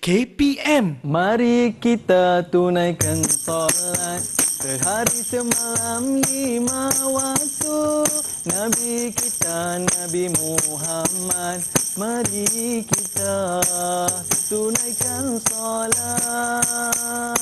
KPM. Mari kita tunaikan solat sehari semalam 5 waktu. Nabi kita Nabi Muhammad, mari kita tunaikan solat.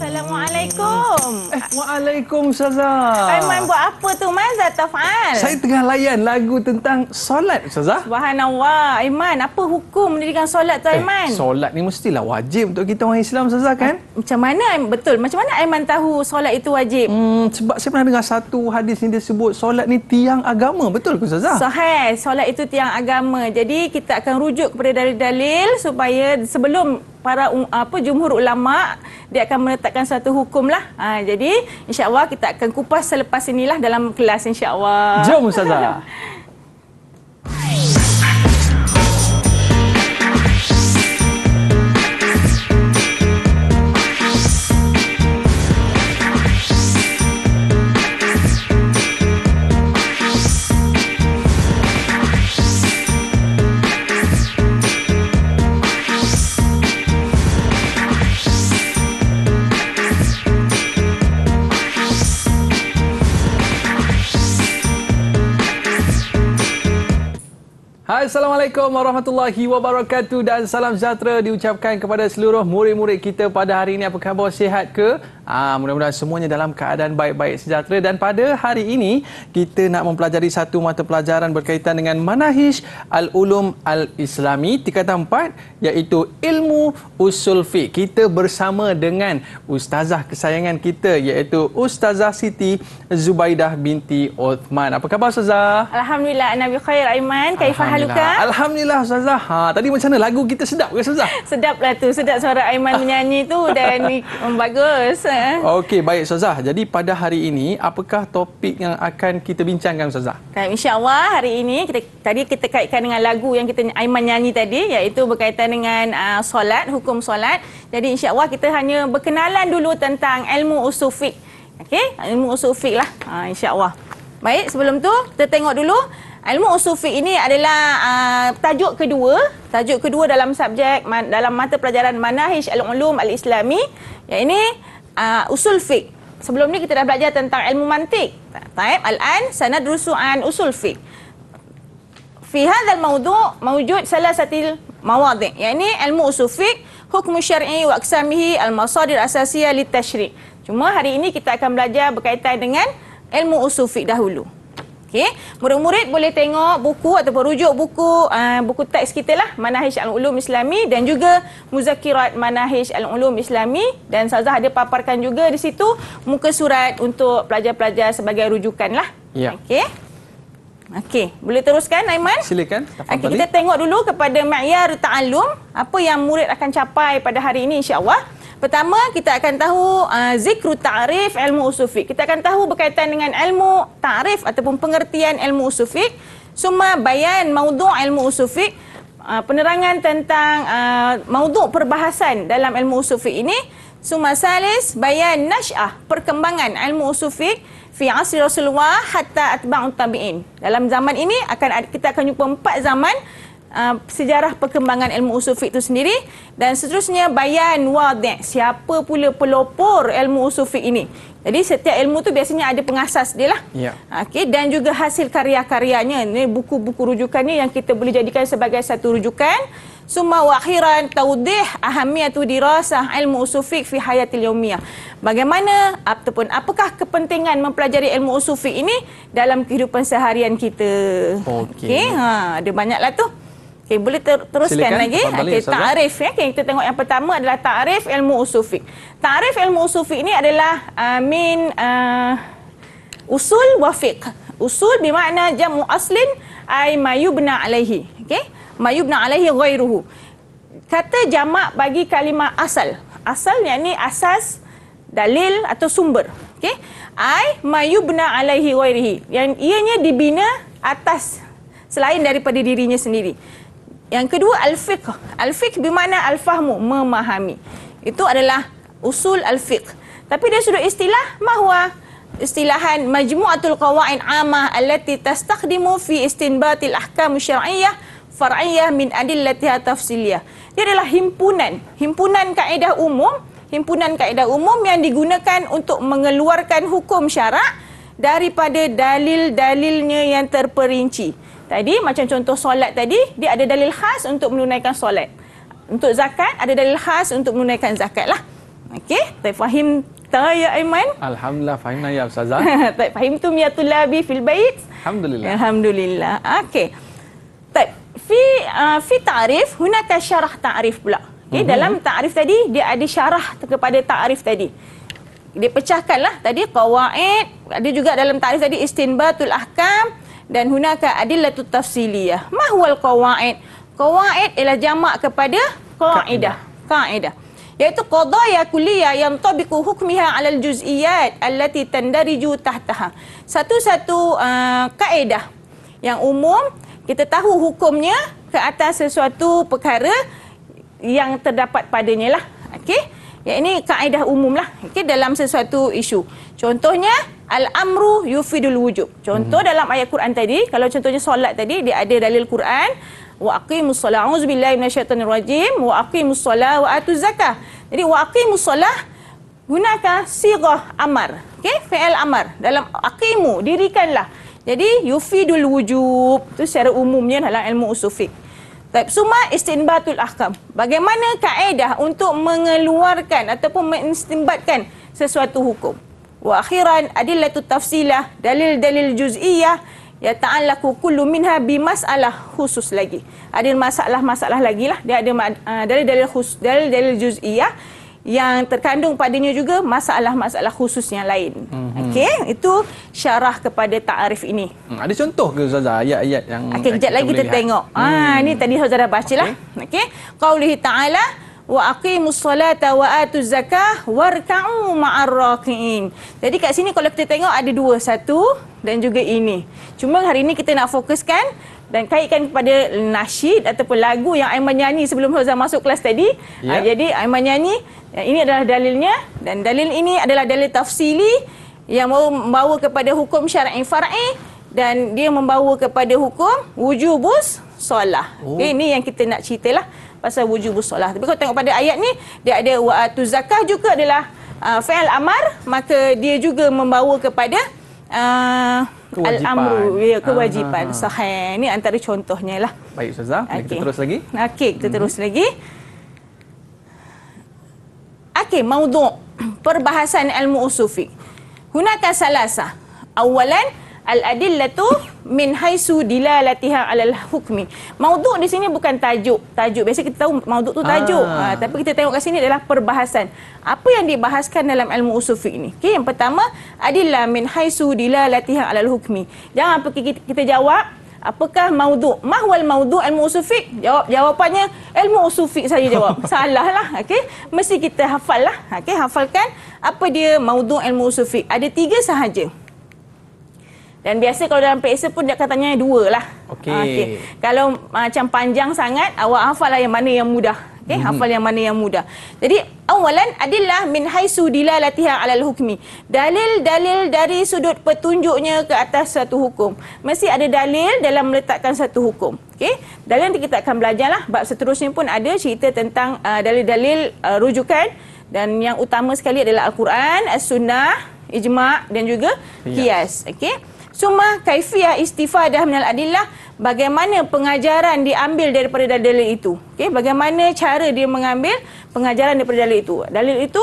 Assalamualaikum. Waalaikumsalam. Aiman buat apa tu, Man? Zataf'al. Saya tengah layan lagu tentang solat, Ustazah. Subhanallah. Aiman, apa hukum mendirikan solat tu, Aiman? Solat ni mestilah wajib untuk kita orang Islam, Ustazah, kan? Macam mana, betul. Macam mana Aiman tahu solat itu wajib? Sebab saya pernah dengar satu hadis ni dia sebut solat ni tiang agama. Betul ke, Ustazah? Sahih. Solat itu tiang agama. Jadi, kita akan rujuk kepada dalil-dalil supaya sebelum para jumhur ulama dia akan menetapkan satu hukum lah. Jadi insya-Allah kita akan kupas selepas inilah dalam kelas insya-Allah. Jom Ustazah. Assalamualaikum warahmatullahi wabarakatuh dan salam sejahtera diucapkan kepada seluruh murid-murid kita pada hari ini. Apa khabar, sihat ke? Mudah-mudahan semuanya dalam keadaan baik-baik sejahtera. Dan pada hari ini kita nak mempelajari satu mata pelajaran berkaitan dengan Manahij Al-Ulum Al-Islami tingkatan 4 iaitu ilmu usul fiqh. Kita bersama dengan ustazah kesayangan kita iaitu Ustazah Siti Zubaidah binti Uthman. Apa khabar, Ustazah? Alhamdulillah, Nabi khair. Aiman, kaifa haluka? Alhamdulillah, Ustazah. Tadi macam mana lagu kita, sedap ke, Ustazah? Sedaplah tu, sedap suara Aiman menyanyi tu dan bagus. Okey, baik, Ustazah. Jadi pada hari ini apakah topik yang akan kita bincangkan, Ustazah? InsyaAllah hari ini kita kaitkan dengan lagu yang kita Aiman nyanyi tadi iaitu berkaitan dengan solat, hukum solat. Jadi insyaAllah kita hanya berkenalan dulu tentang ilmu usul fiqh. Okey, ilmu usul fiqh lah. InsyaAllah. Baik, sebelum tu kita tengok dulu ilmu usul fiqh ini adalah tajuk kedua dalam subjek dalam mata pelajaran Manahij Al-Ulum Al-Islami, iaitu usul fiqh. Sebelum ni kita dah belajar tentang ilmu mantik. Taib, al-an sanadrusu an usul fiqh. Fi hadzal mawdu' mawjud salasatil mawadhi', iaitu ilmu usul fiqh, hukm syar'i wa aqsamihi al-masadir asasiyah lit-tasyri'. Cuma hari ini kita akan belajar berkaitan dengan ilmu usul fiqh dahulu. Okey, murid-murid boleh tengok buku ataupun rujuk buku teks kita lah, Manahij Al-Ulum Islami dan juga Muzakirat Manahij Al-Ulum Islami, dan Ustazah ada paparkan juga di situ muka surat untuk pelajar-pelajar sebagai rujukan lah. Ya. Okey, boleh teruskan, Aiman? Silakan. Okey, kita tengok dulu kepada ma'yar ta'allum, apa yang murid akan capai pada hari ini insya-Allah. Pertama, kita akan tahu zikru ta'rif ilmu usul fiqh. Kita akan tahu berkaitan dengan ilmu ta'rif ataupun pengertian ilmu usul fiqh. Summa bayan maudhu' ilmu usul fiqh, penerangan tentang maudhu' perbahasan dalam ilmu usul fiqh ini. Summa salis bayan nash'ah, perkembangan ilmu usul fiqh fi asri Rasulullah hatta atba'ut tabi'in. Dalam zaman ini kita akan jumpa 4 zaman sejarah perkembangan ilmu usul fiqh itu sendiri, dan seterusnya bayan wadih, siapa pula pelopor ilmu usul fiqh ini. Jadi setiap ilmu tu biasanya ada pengasas dia lah. Ya. Okey, dan juga hasil karya-karyanya. Ini buku-buku rujukan ni yang kita boleh jadikan sebagai satu rujukan. Summa wa akhiran tawdih ahamiyatu dirasah ilmu usul fiqh fi hayatil yaumiyah. Bagaimana ataupun apakah kepentingan mempelajari ilmu usul fiqh ini dalam kehidupan seharian kita. Okey, ada banyaklah tu. Okay, boleh teruskan. Silakan, lagi. Okay, ta'rif. Kita tengok yang pertama adalah ta'rif ilmu usul fiqh. Ta'rif ilmu usul fiqh ini adalah usul wa fiqh. Usul bermakna jamu aslin ay ma yubna alaihi. Okay? Ma yubna alaihi ghairuhu. Kata jamak bagi kalimah asal. Asal yakni asas, dalil atau sumber. Okay? Ay ma yubna alaihi ghairihi. Yang ianya dibina atas selain daripada dirinya sendiri. Yang kedua, al-fiqh. Al-fiqh bermakna al-fahmu, memahami. Itu adalah usul al-fiqh. Tapi dia sudah istilah, mahwa istilahan majmu'atul qawaid 'ammah allati tastakhdimu fi istinbatil ahkam syar'iyyah far'iyah min adillatiha tafsiliyah. Dia adalah himpunan kaedah umum yang digunakan untuk mengeluarkan hukum syarak daripada dalil-dalilnya yang terperinci. Tadi macam contoh solat tadi, dia ada dalil khas untuk menunaikan solat. Untuk zakat ada dalil khas untuk menunaikan zakat lah. Okey, fahim tak ya Aiman? Alhamdulillah fahimna ya Ustazah. Tak fahim tu ya tulabi fil bait? Alhamdulillah. Okey. Tak fi ta'rif hunaka syarah ta'rif pula. Okey, dalam ta'rif tadi dia ada syarah kepada ta'rif tadi. Dia pecahkanlah tadi qawaid, ada juga dalam ta'rif tadi istinbatul ahkam dan hunaka adillatut tafsiliyah. Ma huwal qawaid? Qawaid ialah jamak kepada kaedah. Iaitu qadaya kulliyah yang tabiqu hukmiha 'alal juz'iyat allati tandariju tahtaha. Satu-satu kaedah yang umum kita tahu hukumnya ke atas sesuatu perkara yang terdapat padanya lah. Okey. Ya, ini kaedah umum lah, okay, dalam sesuatu isu. Contohnya al-amru yufidul wujub. Contoh dalam ayat Quran tadi, kalau contohnya solat tadi dia ada dalil Quran, wa aqimus solah, auzubillahi minasyaitonir rajim, wa aqimus solah wa atuz zakah. Jadi wa aqimus solah gunakan sighah amar, okey, fi'il amar. Dalam aqimu, dirikanlah. Jadi yufidul wujub itu secara umumnya dalam ilmu usul fiqh. Suma istinbatul ahkam. Bagaimana kaedah untuk mengeluarkan ataupun mengistinbatkan sesuatu hukum. Wa akhiran adillatut tafsilah, dalil-dalil juz'iyah ya ta'allaqu kullu minha bi masalah khusus lagi. Ada masalah-masalah lagi lah. Dia ada dalil-dalil khusus, dalil-dalil juz'iyah yang terkandung padanya juga masalah-masalah khusus yang lain. Okey, itu syarah kepada ta'arif ini. Ada contoh ke Ustazah ayat-ayat yang kejap lagi kita tengok. Ini tadi Ustazah dah bacalah. Okey. Qaulihi ta'ala wa aqimus solata wa atuz zakah warka'u ma'ar raki'in. Jadi kat sini kalau kita tengok ada dua, satu dan juga ini. Cuma hari ini kita nak fokuskan dan kaitkan kepada nasyid ataupun lagu yang Aiman nyanyi sebelum Ustazah masuk kelas tadi. Jadi Aiman nyanyi, ini adalah dalilnya dan dalil ini adalah dalil tafsili yang membawa kepada hukum syar'i far'i dan dia membawa kepada hukum wujubus solah. Okay, ini yang kita nak ceritalah pasal wujubus solah. Tapi kalau tengok pada ayat ni, dia ada wa atuz zakah juga adalah fi'il amar, maka dia juga membawa kepada al-amru, kewajipan. Sahih. Ini antara contohnya lah. Baik Ustazah, kita terus lagi. Okey, kita terus lagi. Okey, maudhu' perbahasan ilmu usul fiqh. Hunaka salasa. Awalan al-adillatu min haisu dilalatiha 'alal hukmi. Maudhu' di sini bukan tajuk. Biasa kita tahu maudhu' tu tajuk. Tapi kita tengok kat sini adalah perbahasan. Apa yang dibahaskan dalam ilmu usul fiqh ini? Okey, yang pertama, adillah min haisu dilalatiha 'alal hukmi. Jangan pergi kita jawab apakah maudhu'? Mahwal maudhu' ilmu usul fiqh? Jawapannya ilmu usul fiqh saya jawab. Salah lah. Okey, mesti kita hafal lah. Okey, hafalkan apa dia maudhu' ilmu usul fiqh. Ada 3 sahaja. Dan biasa kalau dalam PSA pun dia katanya 2 lah. Okey. Kalau macam panjang sangat, awak hafal lah yang mana yang mudah. Okey, hafal yang mana yang mudah. Jadi, awalan adillah min haisu dilalatiha 'alal hukmi. Dalil-dalil dari sudut petunjuknya ke atas satu hukum. Mesti ada dalil dalam meletakkan satu hukum. Okey. Dalil nanti kita akan belajarlah. Bab seterusnya pun ada cerita tentang dalil-dalil rujukan dan yang utama sekali adalah Al-Quran, As-Sunnah, Ijma' dan juga Qiyas. Okey. Summa kaifiyah istifadah minal adillah, bagaimana pengajaran diambil daripada dalil itu. Okey, bagaimana cara dia mengambil pengajaran daripada dalil itu. Dalil itu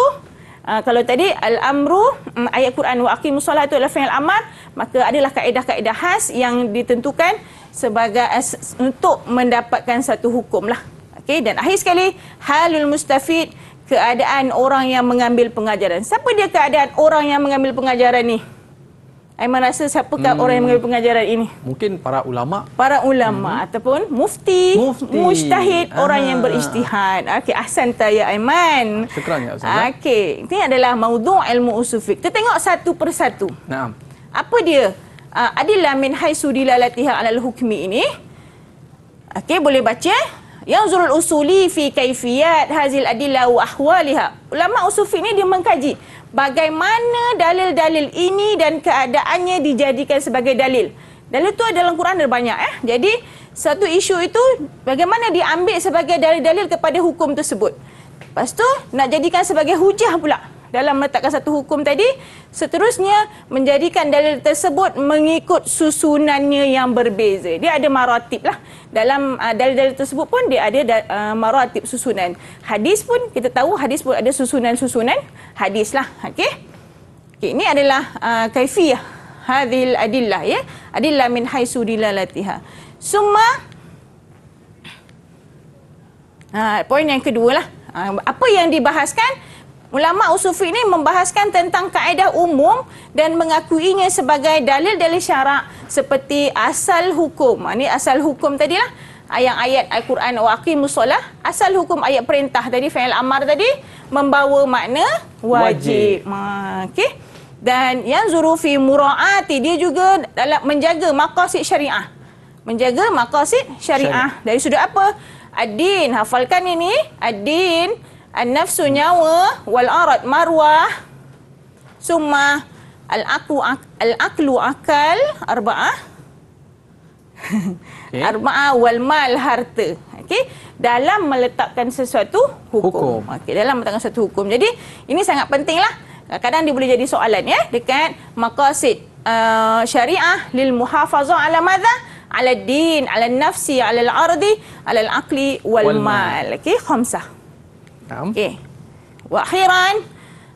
kalau tadi al-amru, ayat Quran wa aqimus solah itu adalah fi'il amar, maka adalah kaedah-kaedah khas yang ditentukan sebagai untuk mendapatkan satu hukum lah. Okey, dan akhir sekali halul mustafid, keadaan orang yang mengambil pengajaran. Siapa dia keadaan orang yang mengambil pengajaran ni? Aiman rasa siapakah orang yang mengambil pengajaran ini? Mungkin para ulama. Para ulama ataupun mufti. Mujtahid, orang yang berijtihad. Okey, ahsanta ya Aiman. Syukran ya Ustazah. Okey, ini adalah maudhu' ilmu usul fiqh. Kita tengok satu persatu. Naam. Apa dia? Adillah min haisu dilalatiha 'alal hukmi ini. Okey, boleh baca. Yanzurul usuli fi kaifiyat hazil adillah wa ahwaliha. Ulama usul fiqh ni dia mengkaji bagaimana dalil-dalil ini dan keadaannya dijadikan sebagai dalil. Dalil tu dalam Quran ada banyak. Jadi satu isu itu bagaimana diambil sebagai dalil-dalil kepada hukum tersebut. Lepas tu nak jadikan sebagai hujah pula dalam meletakkan satu hukum tadi. Seterusnya menjadikan dalil tersebut mengikut susunannya yang berbeza. Dia ada maratib lah. Dalam dalil-dalil tersebut pun dia ada maratib susunan. Hadis pun kita tahu hadis pun ada susunan-susunan hadis lah. Okey. Ini adalah kaifiyah hadhil adillah, ya. Adillah min haisu dilalatiha. Summa poin yang kedua lah. Apa yang dibahaskan? Ulama usul fiqh ini membahaskan tentang kaedah umum dan mengakuinya sebagai dalil-dalil syarak seperti asal hukum. Ini asal hukum tadilah. Ayat-ayat Al-Quran wa aqimus solah. Asal hukum ayat perintah tadi, fi'il amar tadi, membawa makna wajib. Okey. Dan yang zuru fi muraati, dia juga dalam menjaga maqasid syariah. Menjaga maqasid syariah. Dari sudut apa? Ad-din, hafalkan ini. Ad-din, an-nafsu nyawa, wal arad marwah, summa al-aqlu akal, arba'ah. Okay. Arba'ah wal mal harta. Okey, dalam meletakkan sesuatu hukum. Okey, dalam meletakkan sesuatu hukum. Jadi ini sangat pentinglah. Kadang dia boleh jadi soalan, ya, dekat maqasid syariah lil muhafazah ala madza? Ala din, ala nafsi, ala al-ardi, ala al-aqli wal mal. Okey, khamsah. Okey. Wa akhiran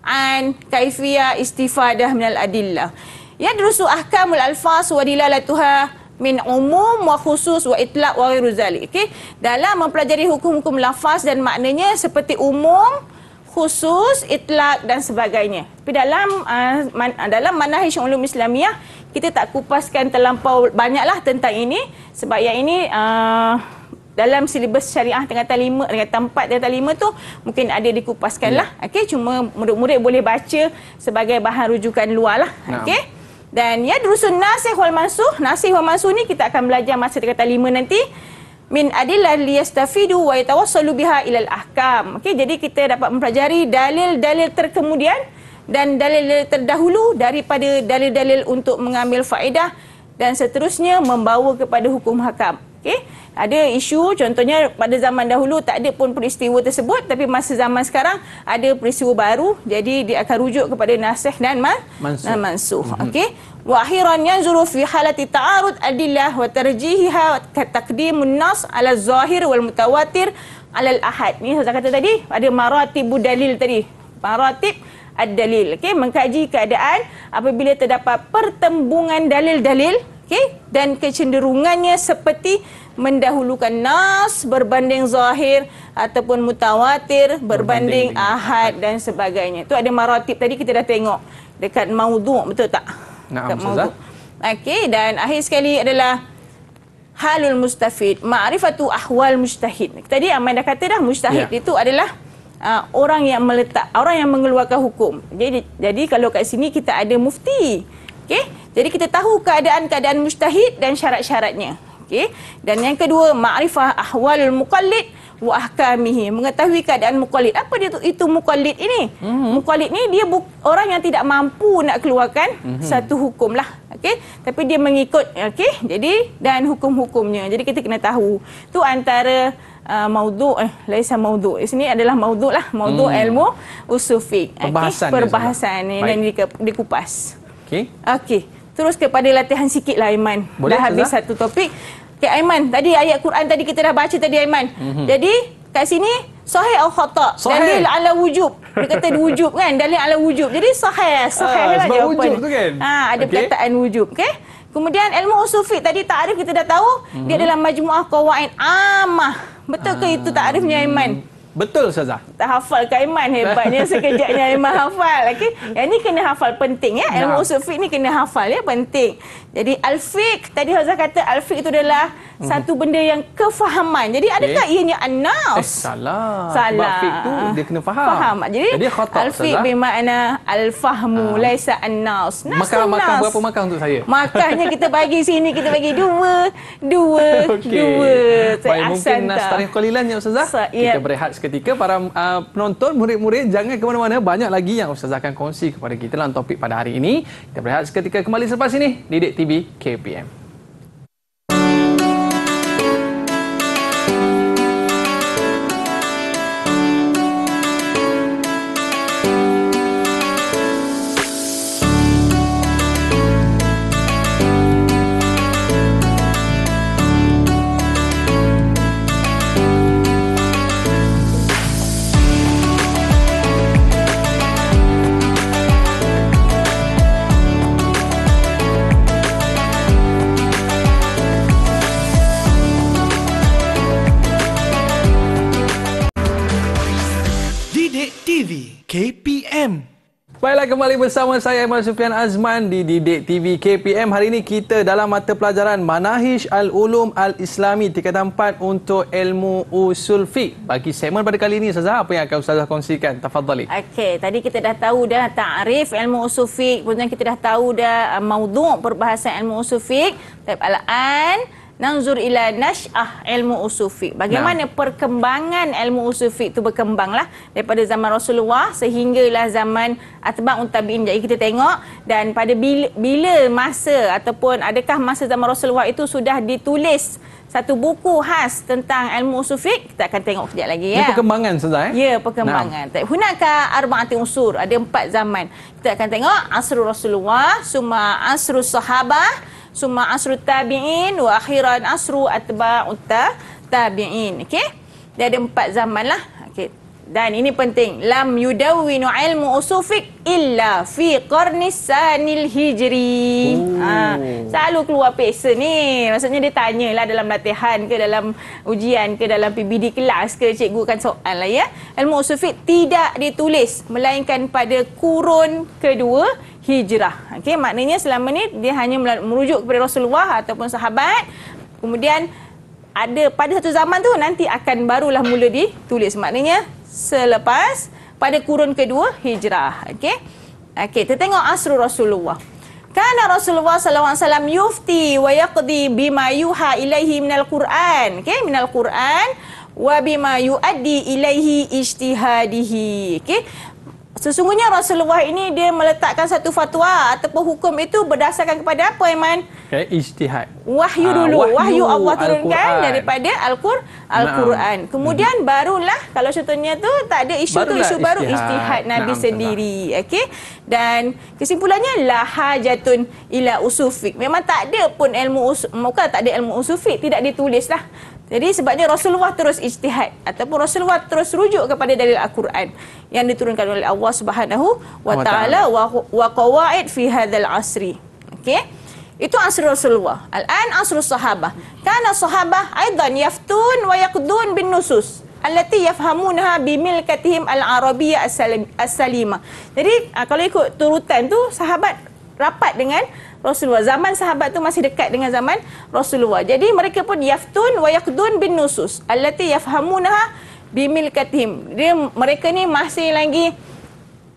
an kaifiyah istifadah min al-adillah. Yadrusu ahkamul alfaz wa dilalatuha min umum wa khusus wa itlaq wa ghairu zalik. Okey. Dalam mempelajari hukum-hukum lafaz dan maknanya seperti umum, khusus, itlaq dan sebagainya. Tapi dalam manhaj ulum Islamiyah kita tak kupaskan terlampau banyaklah tentang ini, sebab yang ini dalam silibus syariah tingkatan 5, tingkatan 4, tingkatan 5 tu mungkin ada dikupaskanlah. Okey, cuma murid-murid boleh baca sebagai bahan rujukan luar lah. Okey. Dan ya durusun nasikh wal mansukh. Nasikh wal mansukh ni kita akan belajar masa tingkatan 5 nanti. Min adillah liyastafidu wa yatawassalu biha ilal ahkam. Okey, jadi kita dapat mempelajari dalil-dalil terkemudian dan dalil-dalil terdahulu daripada dalil-dalil untuk mengambil faedah dan seterusnya membawa kepada hukum hakam. Okey, ada isu contohnya pada zaman dahulu tak ada pun peristiwa tersebut, tapi masa zaman sekarang ada peristiwa baru, jadi dia akan rujuk kepada nasikh dan mansukh. Okey. Wa akhiran yanzuru fi halati ta'arud adillah wa tarjihiha wa taqdimun nas ala zahir wal mutawatir ala al-ahad. Ni saya kata tadi ada maratibud dalil tadi. Maratib ad-dalil. Okey, mengkaji keadaan apabila terdapat pertembungan dalil-dalil, okey, dan kecenderungannya seperti mendahulukan nas berbanding zahir ataupun mutawatir berbanding ahad dan sebagainya. Tu ada maratib tadi kita dah tengok dekat maudhu', betul tak? Ustazah. Okey, dan akhir sekali adalah halul mustafid, ma'rifatu ahwal mujtahid. Tadi Aman dah kata dah, mujtahid itu adalah orang yang meletak, orang yang mengeluarkan hukum. Jadi kalau kat sini kita ada mufti. Okey, jadi kita tahu keadaan-keadaan mujtahid dan syarat-syaratnya. Okey, dan yang kedua ma'rifah ahwalul muqallid wa ahkamihi, mengetahui keadaan muqallid. Apa dia itu muqallid ini? Muqallid ni dia orang yang tidak mampu nak keluarkan satu hukum lah. Okey, tapi dia mengikut, okey, jadi dan hukum-hukumnya. Jadi kita kena tahu. Tu antara maudhu' laisa maudhu'. Di sini adalah maudhu' lah, maudhu' ilmu usul fiqh. Perbahasan ni yang dikupas. Okey. Okey. Terus kepada latihan sikit lah, Aiman. Boleh, dah habis satu topik. Okay, Aiman, tadi ayat Quran tadi kita dah baca tadi, Aiman. Jadi kat sini sahih atau khata'? Dalil ala wujub. Dia kata wujub kan, dalil ala wujub. Jadi sahih lah jawapan. Wujub tu kan? Ada perkataan wujub, okey? Kemudian ilmu usul fiqh tadi takrif kita dah tahu, dia adalah majmuah qawaid ammah. Betul ke itu takrifnya, Aiman? Betul, Ustazah. Tak hafal ke Aiman, hebatnya sekejapnya Aiman hafal. Okey. Yang ni kena hafal, penting ya. Ilmu usul fiqh ni kena hafal ya, penting. Jadi al-fiqh, tadi Ustazah kata al-fiqh itu adalah satu benda yang kefahaman. Jadi adakah ianya an-nas? Salah. Salah. Sebab fiqh tu dia kena faham. Faham. Jadi khata', al-fiqh bermakna al-fahmu, laisa an-nas. Makan berapa makan untuk saya? Makannya kita bagi sini, kita bagi dua. Baik, mungkin tarikh qalilan ya Ustazah. Kita berehat seketika. Para penonton, murid-murid, jangan ke mana-mana. Banyak lagi yang Ustazah akan kongsi kepada kita dalam topik pada hari ini. Kita berehat seketika, kembali selepas ini. Didik TV KPM. Baiklah, kembali bersama saya Ahmad Sufian Azman di Didik TV KPM. Hari ini kita dalam mata pelajaran Manahij Al-Ulum Al-Islami tingkatan 4 untuk ilmu usul fiqh. Bagi segmen pada kali ini, Ustazah, apa yang akan Ustazah kongsikan? Tafadhali. Okey, tadi kita dah tahu dah ta'rif ilmu usul fiqh, kemudian kita dah tahu dah maudhu' perbahasan ilmu usul fiqh. Al-an nanzur ila nash'ah ilmu usul fiqh. Bagaimana perkembangan ilmu usul fiqh itu berkembanglah daripada zaman Rasulullah sehinggalah zaman atba'ut tabi'in. Jadi kita tengok dan pada bila masa ataupun adakah masa zaman Rasulullah itu sudah ditulis satu buku khas tentang ilmu usul fiqh. Kita akan tengok kejap lagi ya. Ini perkembangan, Ustazah. Ya, perkembangan. Hunaka arba'ati unsur, ada 4 zaman. Kita akan tengok asrul Rasulullah, summa asrul sahabah, summa asrul tabi'in wa akhiran asru atba'ut tabi'in. Okey? Dia ada 4 zaman lah. Okey. Dan ini penting, lam yudawwinu ilmu usul fiqh illa fi qarnis sanil hijri. Selalu keluar peksa ni. Maksudnya dia tanyalah dalam latihan ke, dalam ujian ke, dalam PBD kelas ke, cikgu akan soal lah ya. Ilmu usul fiqh tidak ditulis melainkan pada kurun kedua Hijrah. Okey, maknanya selama ni dia hanya merujuk kepada Rasulullah ataupun sahabat. Kemudian ada pada satu zaman tu nanti akan barulah mula ditulis. Maknanya selepas pada kurun kedua Hijrah. Okey. Okey, kita tengok asrul Rasulullah. Kana Rasulullah sallallahu alaihi wasallam yufti wa yaqdi bima yuha ilaihi minal Quran. Okey, minal Quran wa bima yuaddi ilaihi ijtihadihi. Okey. Sesungguhnya Rasulullah ini dia meletakkan satu fatwa ataupun hukum itu berdasarkan kepada apa, Iman? Ijtihad. Wahyu dulu. Wahyu Allah turunkan daripada Al-Quran. Kemudian barulah kalau contohnya tu tak ada isu tu, isu baru ijtihad Nabi sendiri. Okey. Dan kesimpulannya la hajatun ila usul fiqh. Memang tak ada pun ilmu usul, bukan tak ada ilmu usul fiqh, tidak ditulislah. Jadi sebabnya Rasulullah terus ijtihad ataupun Rasulullah terus rujuk kepada dalil Al-Quran yang diturunkan oleh Allah Subhanahu wa taala wa qawaid fi hadzal asri. Okey. Itu asr Rasulullah. Al-an asr sahabah. Kana sahabah aidan yaftun wa yaqdun bin nusus allati yafhamunaha bi milkatihim al-arabiyyah as-salimah. Jadi kalau ikut turutan tu sahabat rapat dengan Rasulullah. Zaman sahabat tu masih dekat dengan zaman Rasulullah. Jadi mereka pun yaftun wa yaqdun bin nusus allati yafhamunaha bimilkatihim. Mereka ni masih lagi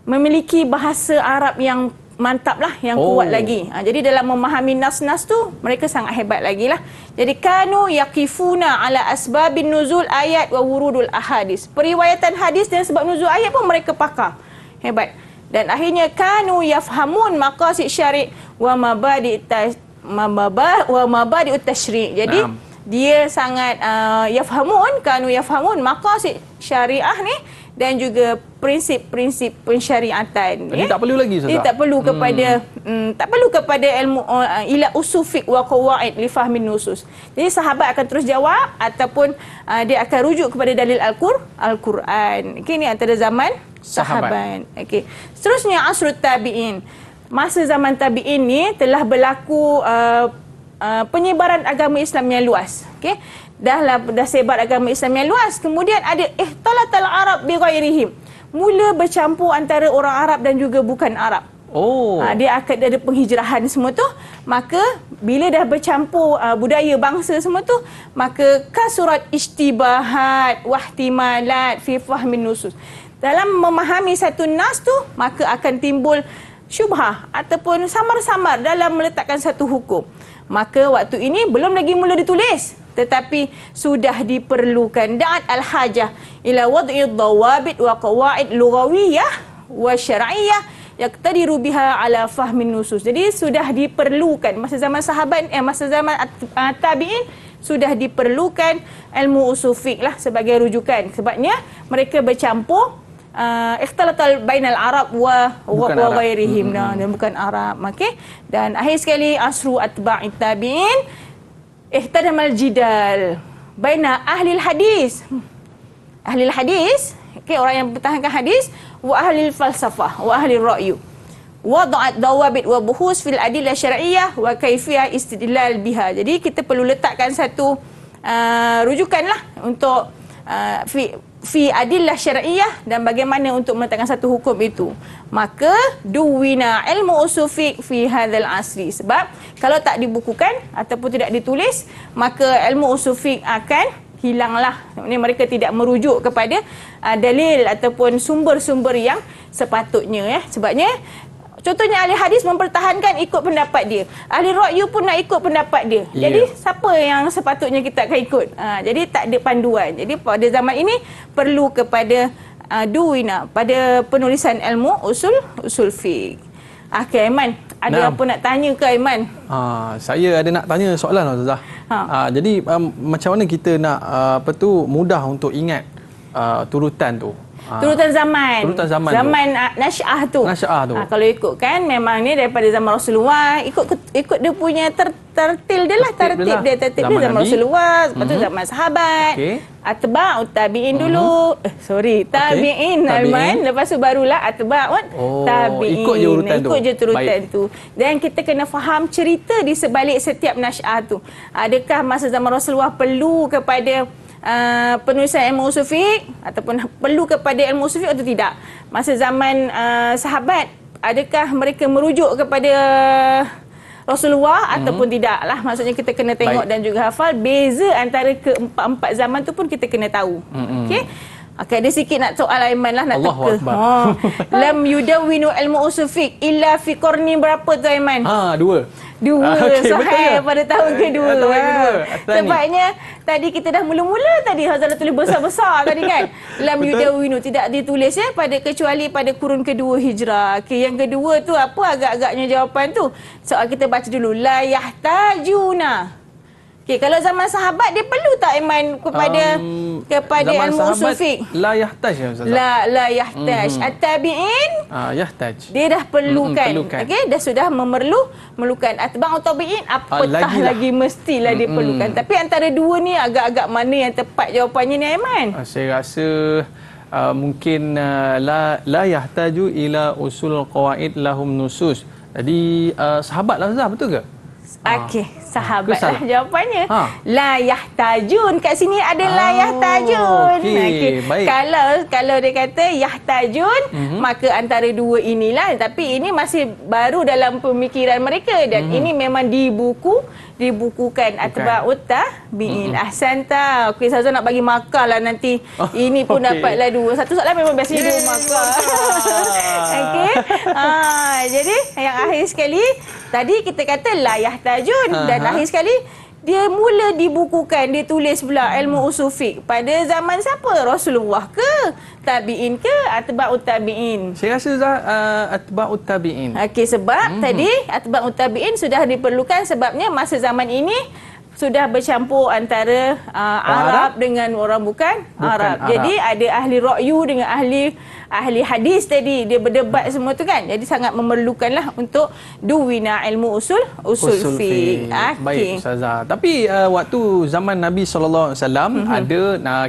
memiliki bahasa Arab yang mantap lah, yang kuat lagi. Jadi dalam memahami nas-nas tu mereka sangat hebat lagi lah. Jadi kanu yaqifuna ala asbabin nuzul ayat wa wurudul ahadis. Periwayatan hadis dan sebab nuzul ayat pun mereka pakar. Hebat. Dan akhirnya kanu yafhamun maqasid syari' wa mabadi' tasyri'. Jadi dia sangat kanu yafhamun maqasid syariah ni dan juga prinsip-prinsip pensyariatan. Jadi tak perlu lagi, Ustazah. Dia tak perlu kepada ilmu ila usul fiqh wa qawaid li fahmin nusus. Jadi sahabat akan terus jawab ataupun dia akan rujuk kepada dalil Al-Quran. Okey, ni antara zaman sahabat. Okey. Seterusnya asrul tabi'in. Masa zaman tabi'in ni telah berlaku penyebaran agama Islam yang luas. Okey. Dah sebar agama Islam yang luas. Kemudian ada ihtalatal Arab bi ghairihim. Mula bercampur antara orang Arab dan juga bukan Arab. Dia akan ada penghijrahan semua tu. Maka bila dah bercampur budaya bangsa semua tu, maka kasurat istibahat wahtimalat fi fahmin nusus. Dalam memahami satu nas tu, maka akan timbul syubhah ataupun samar-samar dalam meletakkan satu hukum. Maka waktu ini belum lagi mula ditulis, tetapi sudah diperlukan da'at al-hajah ila wad'i dhawabit wa qawaid lughawiyah wa syar'iyyah yaqtadiru biha ala fahmin nusus. Jadi sudah diperlukan masa zaman sahabat, masa zaman tabi'in sudah diperlukan ilmu usul fiqh lah sebagai rujukan. Sebabnya mereka bercampur ikhtalatal bainal Arab wa ghairihim dan bukan Arab. Okey. Dan akhir sekali asru atba'it tabi'in ihtadamal jidal baina ahli hadis. Ahli hadis, okey, orang yang mempertahankan hadis, wa ahli falsafah wa ahli ra'yu. Wada'at dawabit wa buhus fil adillah syar'iyyah wa kaifiyah istidlal biha. Jadi kita perlu letakkan satu rujukan lah untuk fi adillah syar'iyyah, dan bagaimana untuk meletakkan satu hukum itu. Maka duwina ilmu usul fiqh fi hadzal asri. Sebab kalau tak dibukukan ataupun tidak ditulis, maka ilmu usul fiqh akan hilanglah. Maksudnya mereka tidak merujuk kepada dalil ataupun sumber-sumber yang sepatutnya. Sebabnya contohnya ahli hadis mempertahankan ikut pendapat dia. Ahli ra'yu pun nak ikut pendapat dia. Jadi siapa yang sepatutnya kita akan ikut? Jadi tak ada panduan. Jadi pada zaman ini perlu kepada duwina pada penulisan ilmu usul fiqh. Okey Aiman, ada apa nak tanya ke Aiman? Saya ada nak tanya soalan Ustazah. Jadi macam mana kita nak mudah untuk ingat turutan tu? Turutan zaman. Zaman Nasy'ah tu. Kalau ikutkan memang ni daripada zaman Rasulullah, ikut dia punya tertil dia lah, tertib dia zaman Rasulullah, lepas tu zaman sahabat. Atba'ut tabi'in dulu. Tabi'in Aiman, lepas tu barulah atba'ut tabi'in. Ikut je turutan tu. Dan kita kena faham cerita di sebalik setiap Nasy'ah tu. Adakah masa zaman Rasulullah perlu kepada penulisan ilmu usul fiqh ataupun perlu kepada ilmu usul fiqh atau tidak? Masa zaman sahabat, adakah mereka merujuk kepada Rasulullah ataupun tidak lah? Maksudnya kita kena tengok dan juga hafal beza antara keempat-empat zaman tu pun kita kena tahu. Okey. Ada sikit nak soal Aiman lah, nak teka. Lam yudawwinu ilmu usul fiqh illa fi qarni berapa tu Aiman? Dua. Sahih pada tahun kedua. Sebabnya tadi kita dah mula-mula tadi Hazal tulis besar-besar tadi kan. Lam yudawwinu, tidak ditulis pada kecuali pada kurun kedua Hijrah. Yang kedua tu apa agak-agaknya jawapan tu? Soal kita baca dulu. La yahtajuna. Kalau zaman sahabat dia perlu tak Aiman kepada ilmu usul fiqh? La yahtaj ya Ustaz. La yahtaj. At-tabi'in yahtaj. Dia dah perlukan. Dah sudah memerlukan. Atba'ut tabi'in apatah lagi mestilah dia perlukan. Tapi antara dua ni agak-agak mana yang tepat jawapannya ni Aiman? Saya rasa mungkin la yahtaju ila usul qawaid lahum nusus. Jadi sahabatlah Ustaz, betul ke? Sahabat lah jawapannya. La yahtajun. Kat sini ada la yahtajun. Baik. Kalau dia kata yahtajun, maka antara dua inilah. Tapi ini masih baru dalam pemikiran mereka. Dan ini memang dibukukan. Atba'ut tabi'in. Ahsanta. Ustazah nak bagi markah lah nanti. Ini pun dapatlah dua. Satu soalan memang biasanya dua markah. Jadi yang akhir sekali, tadi kita kata la yahtajun. Dan akhir sekali dia mula dibukukan, ditulis pula ilmu usul fiqh pada zaman siapa? Rasulullah ke? Tabi'in ke? Atba'ut tabi'in? Saya rasa atba'ut tabi'in. Sebab tadi atba'ut tabi'in sudah diperlukan sebabnya masa zaman ini sudah bercampur antara Arab dengan orang bukan Arab. Jadi ada ahli ra'yu dengan ahli hadis tadi, dia berdebat semua tu kan. Jadi sangat memerlukanlah untuk duwina ilmu usul fiqh. Baik Ustazah. Tapi waktu zaman Nabi SAW ada,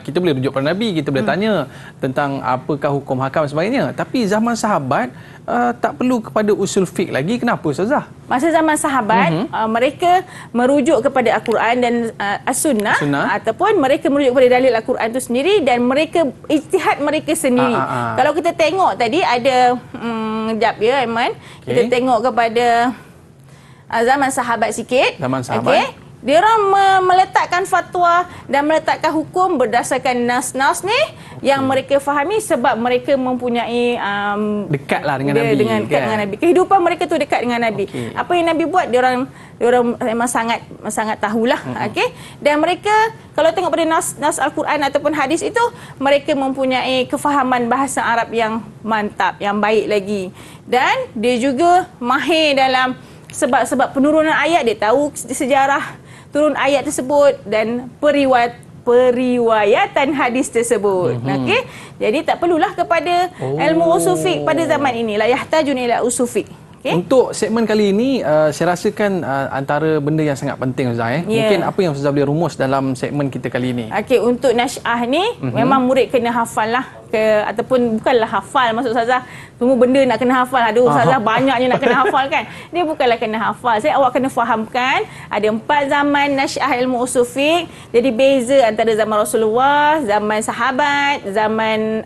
kita boleh rujuk pada Nabi, kita boleh tanya tentang apakah hukum hakam dan sebagainya. Tapi zaman sahabat tak perlu kepada usul fiqh lagi. Kenapa Ustazah? Masa zaman sahabat mereka merujuk kepada Al-Quran dan As-Sunnah, ataupun mereka merujuk kepada dalil Al-Quran itu sendiri dan mereka ijtihad mereka sendiri. Kalau kita tengok tadi ada sekejap ya Aiman, kita tengok kepada zaman sahabat sikit. Zaman sahabat. Dia orang meletakkan fatwa dan meletakkan hukum berdasarkan nas-nas ni yang mereka fahami sebab mereka mempunyai dekatlah dengan Nabi. Dengan Nabi. Kehidupan mereka tu dekat dengan Nabi. Apa yang Nabi buat dia orang memang sangat tahulah. Dan mereka kalau tengok pada nas Al-Quran ataupun hadis itu, mereka mempunyai kefahaman bahasa Arab yang mantap, yang baik lagi. Dan dia juga mahir dalam sebab penurunan ayat, dia tahu sejarah turun ayat tersebut dan periwayatan hadis tersebut. Jadi tak perlulah kepada ilmu usul fiqh pada zaman ini. La yahtajun ila usul fiqh. Untuk segmen kali ini, saya rasakan antara benda yang sangat penting Ustaz. Mungkin apa yang Ustaz boleh rumus dalam segmen kita kali ini? Untuk Nasy'ah ni memang murid kena hafal lah. ataupun bukanlah hafal, maksud Ustazah semua benda nak kena hafal. Aduh Ustazah banyaknya nak kena hafal kan. Dia bukanlah kena hafal. Awak kena fahamkan ada 4 zaman nasyah ilmu usul fiqh. Jadi beza antara zaman Rasulullah, zaman sahabat, zaman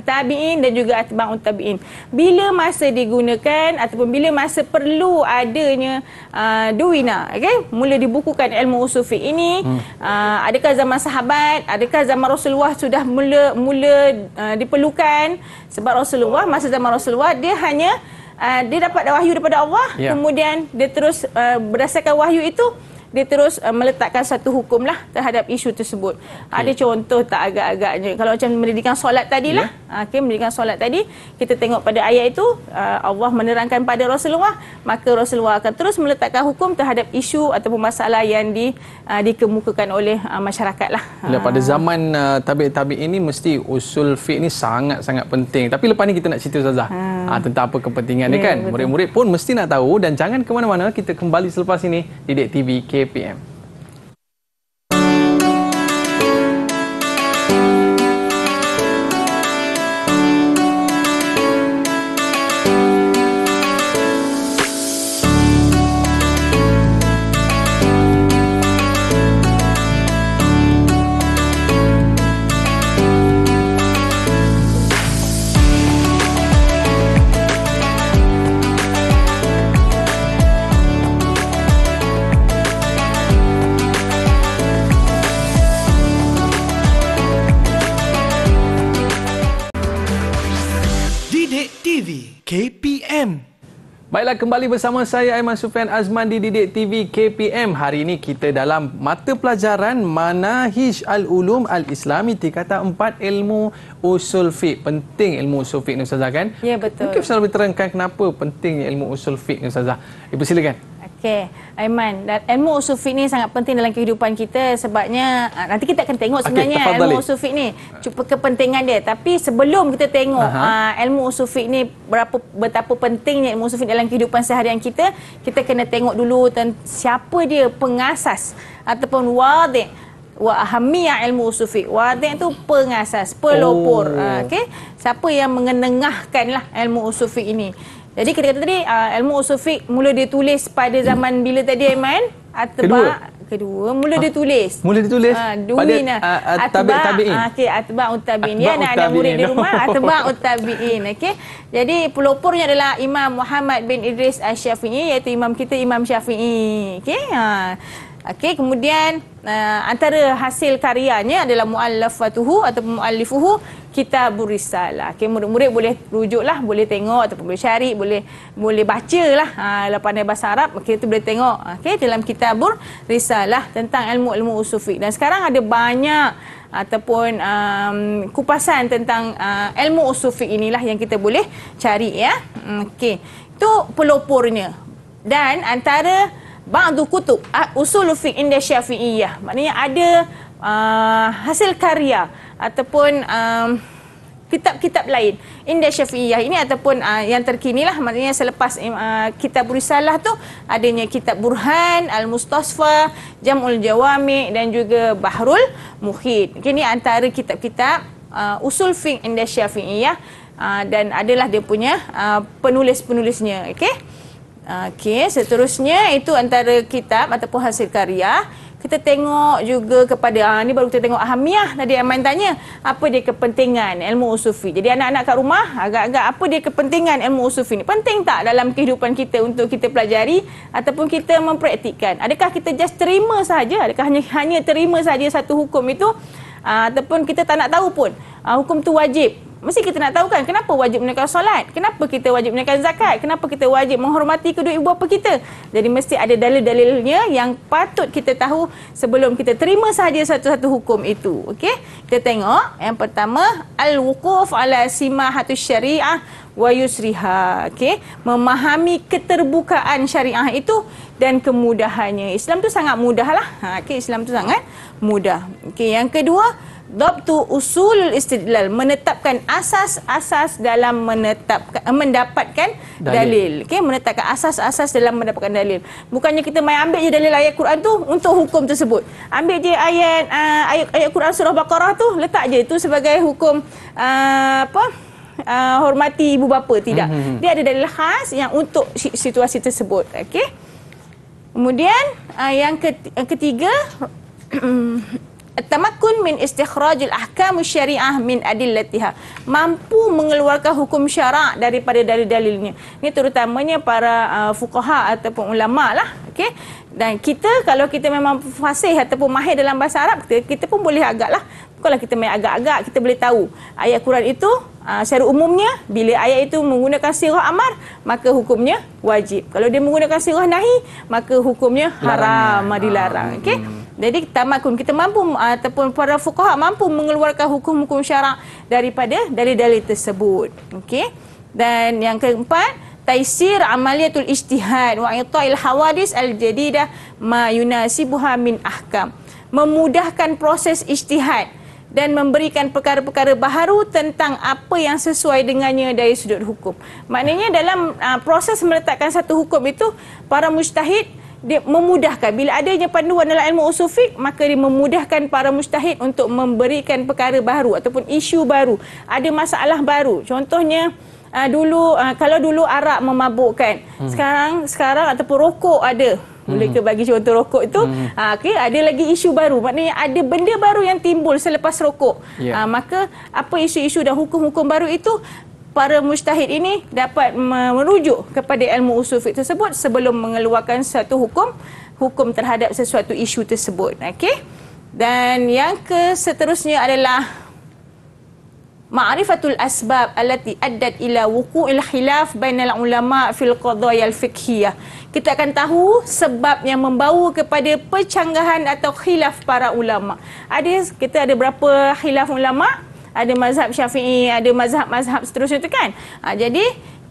tabi'in dan juga atba'ut tabi'in. Bila masa digunakan ataupun bila masa perlu adanya duwina, okey, mula dibukukan ilmu usul fiqh ini, adakah zaman sahabat, adakah zaman Rasulullah sudah mula diperlukan? Sebab Rasulullah, masa zaman Rasulullah dia hanya dia dapat wahyu daripada Allah, kemudian dia terus berdasarkan wahyu itu dia terus meletakkan satu hukum lah terhadap isu tersebut. Ada contoh tak agak-agaknya? Kalau macam mendirikan solat tadilah, mendirikan solat tadi, kita tengok pada ayat itu, Allah menerangkan pada Rasulullah, maka Rasulullah akan terus meletakkan hukum terhadap isu ataupun masalah yang dikemukakan oleh masyarakat lah. Pada zaman tabi' ini mesti usul fiqh ni sangat-sangat penting. Tapi lepas ni kita nak cerita Ustazah tentang apa kepentingan dia kan. Murid-murid pun mesti nak tahu, dan jangan ke mana-mana, kita kembali selepas ini di Didik TV KPM. KPM. Baiklah, kembali bersama saya Aiman Sufian Azman di Didik TV KPM. Hari ini kita dalam mata pelajaran Manahij Al-Ulum Al-Islami tingkatan 4 ilmu usul fiqh. Penting ilmu usul fiqh ni Ustazah kan? Ya, betul. Mungkin Ustazah boleh terangkan kenapa pentingnya ilmu usul fiqh ni Ustazah. Ibu silakan. Okey, Aiman, dan ilmu usul fiqh ni sangat penting dalam kehidupan kita, sebabnya nanti kita akan tengok sebenarnya ilmu usul fiqh ni cuba kepentingan dia. Tapi sebelum kita tengok ilmu usul fiqh ni betapa pentingnya ilmu usul fiqh dalam kehidupan seharian kita, kita kena tengok dulu siapa dia pengasas ataupun wadi' wa ahamiyah ilmu usul fiqh. Wadi' tu pengasas, pelopor. Okey, siapa yang mengenengahkanlah ilmu usul fiqh ini. Jadi kita kata tadi ilmu usul fiqh mula ditulis pada zaman bila tadi Aiman? Kedua mula ditulis. Mula ditulis pada tabi'in. Okey, atba'ut tabi'in. Ya, nak ada murid di rumah atba'ut tabi'in. Okey. Jadi pelopornya adalah Imam Muhammad bin Idris Asy-Syafi'i, iaitu imam kita, Imam Syafi'i. Okey. Okey, kemudian antara hasil karyanya adalah muallafatuhu ataupun muallifuhu Kitabur Risalah. Okey, murid-murid boleh rujuklah, boleh tengok ataupun boleh cari, boleh bacalah. Kalau pandai bahasa Arab, kita boleh tengok dalam Kitabur Risalah tentang ilmu-ilmu usul fiqh. Dan sekarang ada banyak ataupun kupasan tentang ilmu usul fiqh inilah yang kita boleh cari ya. Okey. Itu pelopornya. Dan antara ba'du kutub usul fiqh inda Syafi'iyah, maknanya ada hasil karya ataupun kitab-kitab lain inda Syafi'iyah ini ataupun yang terkinilah, maknanya selepas kitab Risalah tu adanya kitab Burhan, Al-Mustasfa, Jam'ul Jawami' dan juga Bahrul Muhit. Ini antara kitab-kitab usul fiqh inda Syafi'iyah, dan adalah dia punya penulis-penulisnya. Okey, seterusnya itu antara kitab ataupun hasil karya. Kita tengok juga kepada ni baru kita tengok ahamiyah. Tadi Aiman tanya, apa dia kepentingan ilmu usul fiqh? Jadi anak-anak kat rumah, agak-agak apa dia kepentingan ilmu usul fiqh ni? Penting tak dalam kehidupan kita untuk kita pelajari ataupun kita mempraktikkan? Adakah kita just terima saja? Adakah hanya terima saja satu hukum itu, ataupun kita tak nak tahu pun hukum tu wajib? Mesti kita nak tahu kan, kenapa wajib menunaikan solat? Kenapa kita wajib menunaikan zakat? Kenapa kita wajib menghormati kedua ibu bapa kita? Jadi mesti ada dalil-dalilnya yang patut kita tahu sebelum kita terima sahaja satu-satu hukum itu. Okey? Kita tengok yang pertama, al-wuquf ala simahatus syariah wa yusriha. Okey? Memahami keterbukaan syariah itu dan kemudahannya. Islam tu sangat mudahlah. Okey, Islam tu sangat mudah. Okey, yang kedua, Dhabtu usulul istidlal, menetapkan asas-asas dalam mendapatkan dalil. Okey, menetapkan asas-asas dalam mendapatkan dalil. Bukannya kita main ambil je dalil ayat Quran tu untuk hukum tersebut. Ambil je ayat Quran surah Baqarah tu, letak je itu sebagai hukum hormati ibu bapa. Tidak. Dia ada dalil khas yang untuk situasi tersebut. Okey. Kemudian yang ketiga, Tamakkun min istikhrajil ahkam syariah min adillatiha, mampu mengeluarkan hukum syarak daripada dalil-dalilnya. Ini terutamanya para fuqaha ataupun ulama lah. Okey. Dan kita, kalau kita memang fasih ataupun mahir dalam bahasa Arab, kita pun boleh agaklah. Kalau kita main agak-agak, kita boleh tahu ayat Quran itu secara umumnya bila ayat itu menggunakan sirah amar, maka hukumnya wajib. Kalau dia menggunakan sirah nahi, maka hukumnya haram, dilarang. Okey. Jadi tamakun, kita mampu ataupun para fuqaha mampu mengeluarkan hukum-hukum syarak daripada dalil-dalil tersebut. Okey. Dan yang keempat, taisir amaliyatul ijtihad wa i'ta'il hawadis al-jadidah ma yunasibuha min ahkam. Memudahkan proses ijtihad dan memberikan perkara-perkara baharu tentang apa yang sesuai dengannya dari sudut hukum. Maknanya dalam proses meletakkan satu hukum itu, para mujtahid dia memudahkan. Bila adanya panduan dalam ilmu usul fiqh, maka dia memudahkan para mujtahid untuk memberikan perkara baru ataupun isu baru. Ada masalah baru. Contohnya, kalau dulu arak memabukkan, sekarang ataupun rokok ada. Boleh ke bagi contoh rokok itu? Okay, ada lagi isu baru. Maknanya ada benda baru yang timbul selepas rokok. Maka apa isu-isu dan hukum-hukum baru itu, para mujtahid ini dapat merujuk kepada ilmu usul fiqh tersebut sebelum mengeluarkan satu hukum terhadap sesuatu isu tersebut. Okey. Dan yang seterusnya adalah ma'rifatul asbab allati addat ila wuqu'il khilaf bainal ulama fil qadaya al fiqhiyah. Kita akan tahu sebab yang membawa kepada percanggahan atau khilaf para ulama. Kita ada berapa khilaf ulama? Ada mazhab Syafi'i, ada mazhab-mazhab seterusnya tu kan. Jadi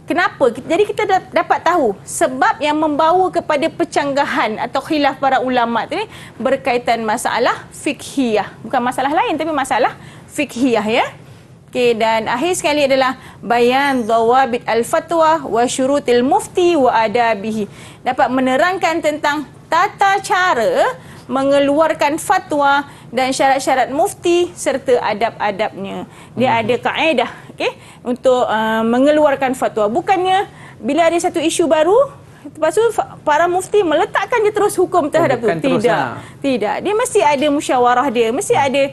kenapa? Jadi kita dapat tahu sebab yang membawa kepada percanggahan atau khilaf para ulama tu ni berkaitan masalah fiqhiyah. Bukan masalah lain tapi masalah fiqhiyah, ya. Okey, dan akhir sekali adalah bayan dawabit al-fatwa wa syurutil mufti wa adabihi. Dapat menerangkan tentang tata cara mengeluarkan fatwa dan syarat-syarat mufti serta adab-adabnya. Dia ada kaedah, okey, untuk mengeluarkan fatwa. Bukannya bila ada satu isu baru, lepas tu para mufti meletakkan je terus hukum terhadap tu. Tidak. Dia mesti ada musyawarah dia, mesti ada